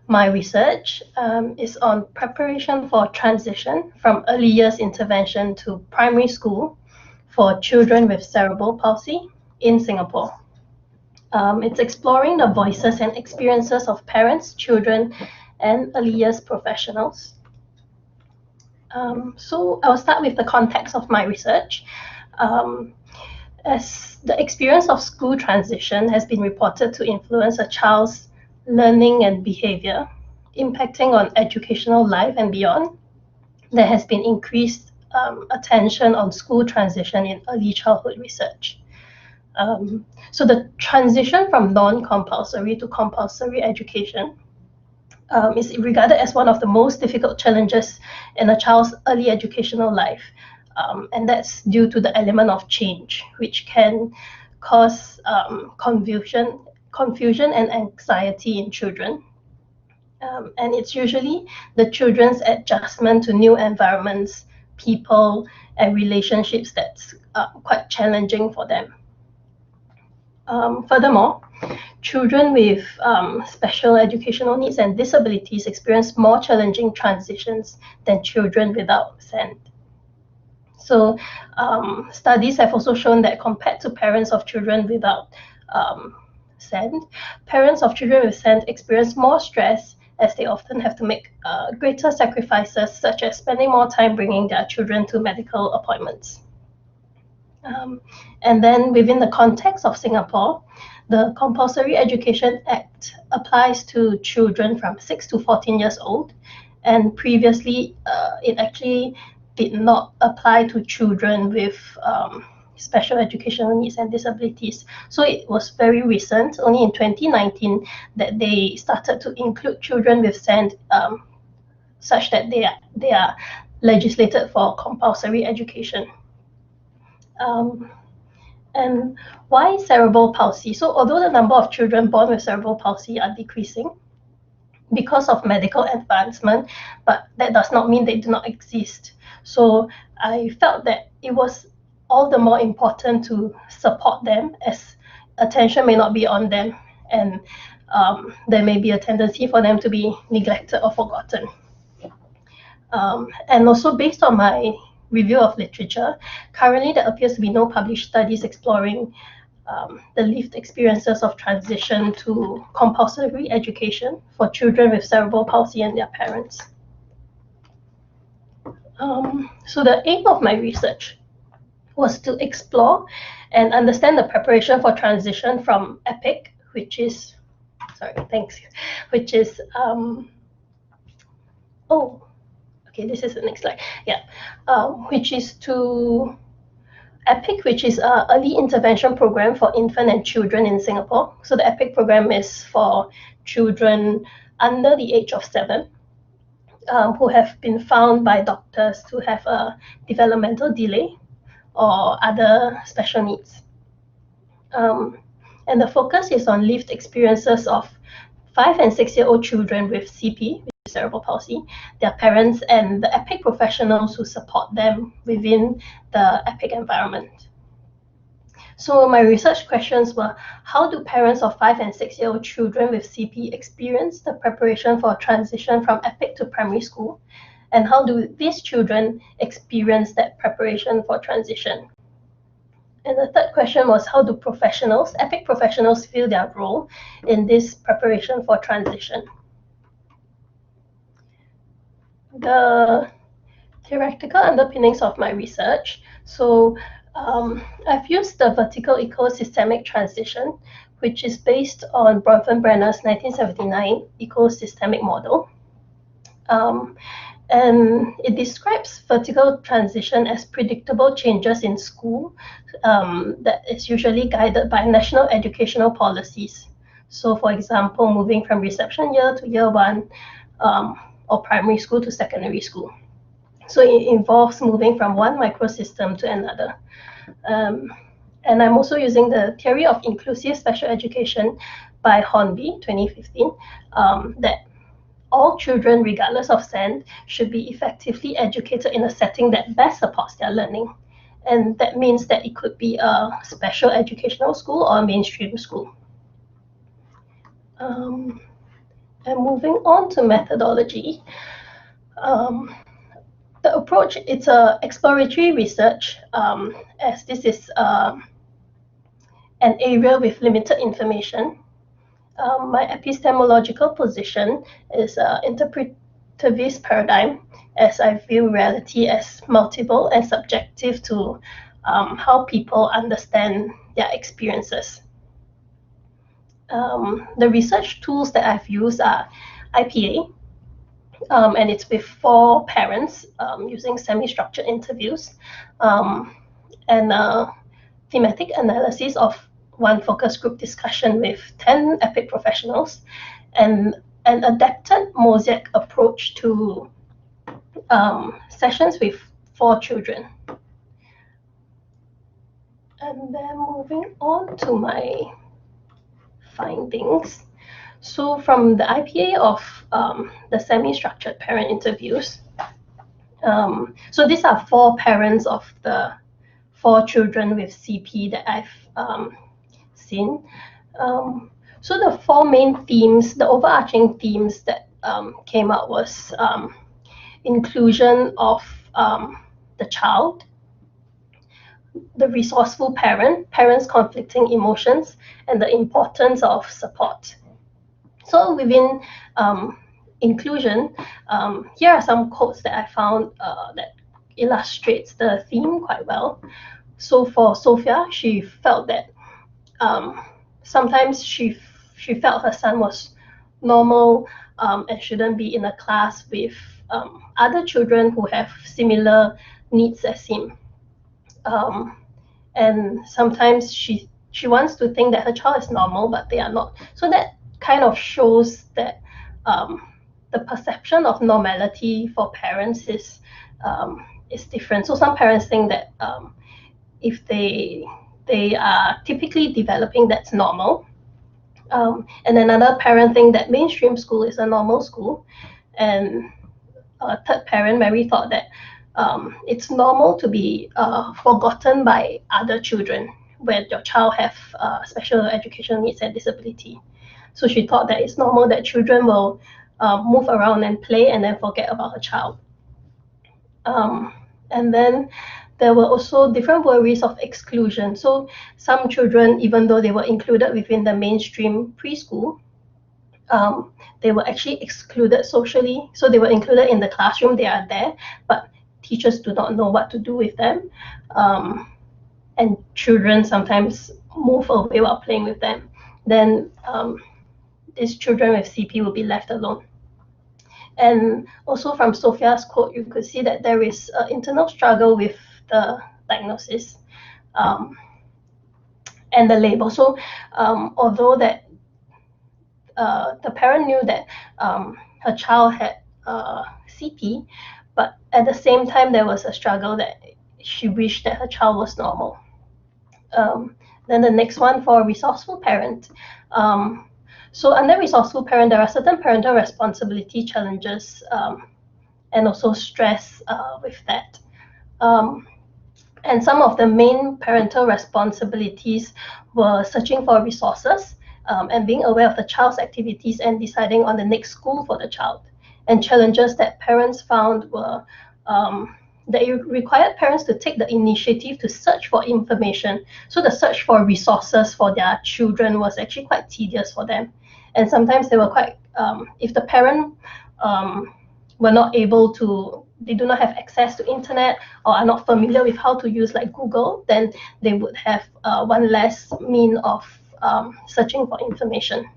My research is on preparation for transition from early years intervention to primary school for children with cerebral palsy in Singapore. It's exploring the voices and experiences of parents, children, and early years professionals. So I'll start with the context of my research. As the experience of school transition has been reported to influence a child's learning and behavior, impacting on educational life and beyond, there has been increased attention on school transition in early childhood research. So the transition from non-compulsory to compulsory education is regarded as one of the most difficult challenges in a child's early educational life. And that's due to the element of change, which can cause confusion and anxiety in children. And it's usually the children's adjustment to new environments, people, and relationships that's quite challenging for them. Furthermore, children with special educational needs and disabilities experience more challenging transitions than children without SEND. So studies have also shown that compared to parents of children without SEND, parents of children with SEND experience more stress as they often have to make greater sacrifices, such as spending more time bringing their children to medical appointments. And then within the context of Singapore, the Compulsory Education Act applies to children from 6 to 14 years old, and previously it actually did not apply to children with special educational needs and disabilities. So it was very recent, only in 2019, that they started to include children with SEND such that they are legislated for compulsory education. And why cerebral palsy? So although the number of children born with cerebral palsy are decreasing because of medical advancement, but that does not mean they do not exist. So I felt that it was all the more important to support them, as attention may not be on them, and there may be a tendency for them to be neglected or forgotten. And also based on my review of literature, currently there appears to be no published studies exploring the lived experiences of transition to compulsory education for children with cerebral palsy and their parents. So the aim of my research was to explore and understand the preparation for transition from EIPIC, which is, this is the next slide. Yeah, which is to EIPIC, which is an early intervention program for infant and children in Singapore. So the EIPIC program is for children under the age of 7 who have been found by doctors to have a developmental delay or other special needs. And the focus is on lived experiences of 5 and 6-year-old children with CP, cerebral palsy, their parents, and the EIPIC professionals who support them within the EIPIC environment. So my research questions were, how do parents of 5 and 6-year-old children with CP experience the preparation for transition from EIPIC to primary school? And how do these children experience that preparation for transition? And the third question was, how do professionals, EIPIC professionals, feel their role in this preparation for transition? The theoretical underpinnings of my research. So I've used the vertical ecosystemic transition, which is based on Bronfenbrenner's 1979 ecosystemic model. And it describes vertical transition as predictable changes in school that is usually guided by national educational policies. So for example, moving from reception year to year 1, or primary school to secondary school. So it involves moving from one microsystem to another. And I'm also using the theory of inclusive special education by Hornby, 2015, that all children, regardless of SEND, should be effectively educated in a setting that best supports their learning. And that means that it could be a special educational school or a mainstream school. And moving on to methodology, the approach, it's a exploratory research, as this is an area with limited information. My epistemological position is interpretivist paradigm, as I view reality as multiple and subjective to how people understand their experiences. The research tools that I've used are IPA, and it's with 4 parents using semi-structured interviews, and thematic analysis of 1 focus group discussion with 10 EIPIC professionals, and an adapted Mosaic approach to sessions with 4 children. And then moving on to my findings. So from the IPA of the semi-structured parent interviews, so these are 4 parents of the 4 children with CP that I've seen. So the 4 main themes, the overarching themes that came out was inclusion of the child, the resourceful parent, parents' conflicting emotions, and the importance of support. So within inclusion, here are some quotes that I found that illustrates the theme quite well. So for Sophia, she felt that sometimes she felt her son was normal and shouldn't be in a class with other children who have similar needs as him. And sometimes she wants to think that her child is normal, but they are not. So that kind of shows that the perception of normality for parents is different. So some parents think that if they are typically developing, that's normal. And another parent think that mainstream school is a normal school. And a third parent, Mary, thought that it's normal to be forgotten by other children when your child have special educational needs and disability. So she thought that it's normal that children will move around and play and then forget about her child. And then there were also different worries of exclusion. So some children, even though they were included within the mainstream preschool, they were actually excluded socially. So they were included in the classroom, they are there, but teachers do not know what to do with them. And children sometimes move away while playing with them. Then these children with CP will be left alone. And also from Sophia's quote, you could see that there is an internal struggle with the diagnosis and the label. So although that the parent knew that her child had CP, but at the same time there was a struggle that she wished that her child was normal. Then the next one for resourceful parent. So under resourceful parent, there are certain parental responsibility challenges and also stress with that. And some of the main parental responsibilities were searching for resources and being aware of the child's activities and deciding on the next school for the child. And challenges that parents found were that it required parents to take the initiative to search for information. So the search for resources for their children was actually quite tedious for them. And sometimes they were quite, if the parent were not able to, they do not have access to internet or are not familiar with how to use like Google, then they would have one less mean of searching for information.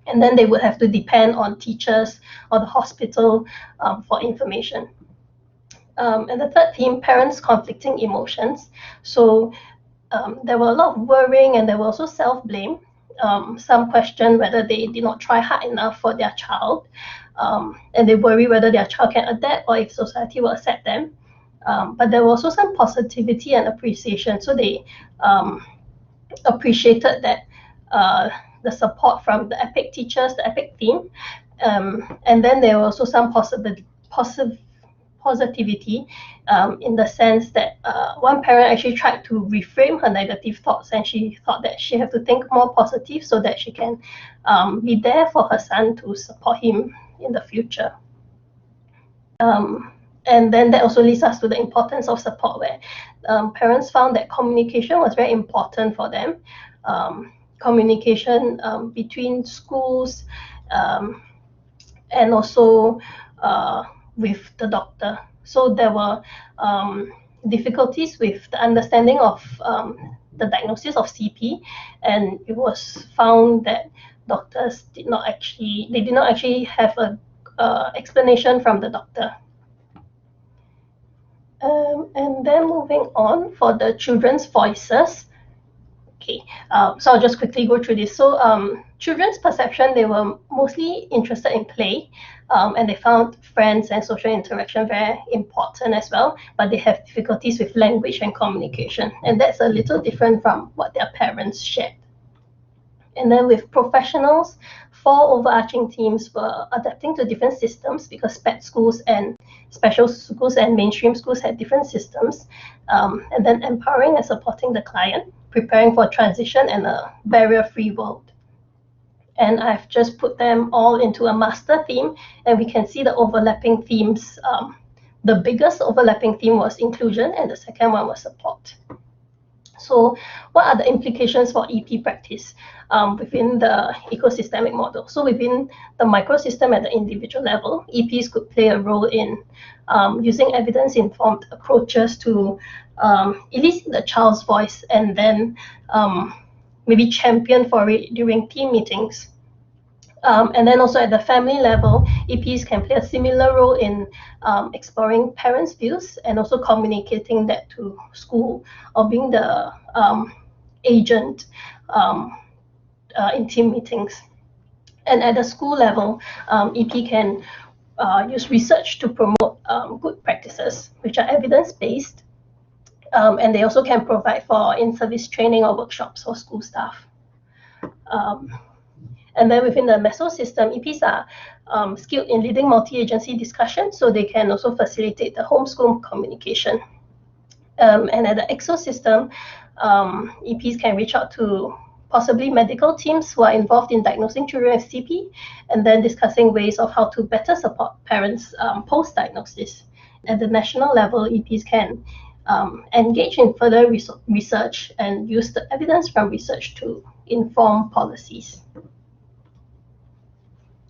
And then they would have to depend on teachers or the hospital for information. And the third theme, parents' conflicting emotions. So there were a lot of worrying and there were also self-blame. Some question whether they did not try hard enough for their child, and they worry whether their child can adapt or if society will accept them. But there was also some positivity and appreciation. So they appreciated that the support from the EIPIC teachers, the EIPIC team, and then there were also some positivity, in the sense that one parent actually tried to reframe her negative thoughts, and she thought that she had to think more positive so that she can be there for her son to support him in the future. And then that also leads us to the importance of support, where parents found that communication was very important for them. Communication between schools, and also with the doctor. So there were difficulties with the understanding of the diagnosis of CP, and it was found that doctors did not actually have a explanation from the doctor. And then moving on for the children's voices. Okay, so I'll just quickly go through this. So children's perception, they were mostly interested in play, and they found friends and social interaction very important as well, but they have difficulties with language and communication, and that's a little different from what their parents shared. And then with professionals, 4 overarching themes were adapting to different systems, because SPED schools and special schools and mainstream schools had different systems, and then empowering and supporting the client, preparing for transition and a barrier-free world. And I've just put them all into a master theme, and we can see the overlapping themes. The biggest overlapping theme was inclusion, and the second one was support. So what are the implications for EP practice within the ecosystemic model? So within the microsystem at the individual level, EPs could play a role in using evidence-informed approaches to elicit the child's voice, and then maybe champion for it during team meetings. And then also at the family level, EPs can play a similar role in exploring parents' views and also communicating that to school, or being the agent in team meetings. And at the school level, EP can use research to promote good practices, which are evidence-based, and they also can provide for in-service training or workshops for school staff. And then within the meso system, EPs are skilled in leading multi-agency discussions, so they can also facilitate the homeschool communication. And at the exo system, EPs can reach out to possibly medical teams who are involved in diagnosing children with CP, and then discussing ways of how to better support parents post-diagnosis. At the national level, EPs can engage in further research and use the evidence from research to inform policies.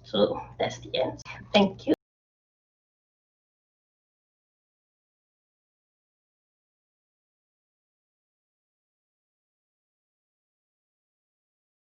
So that's the end. Thank you.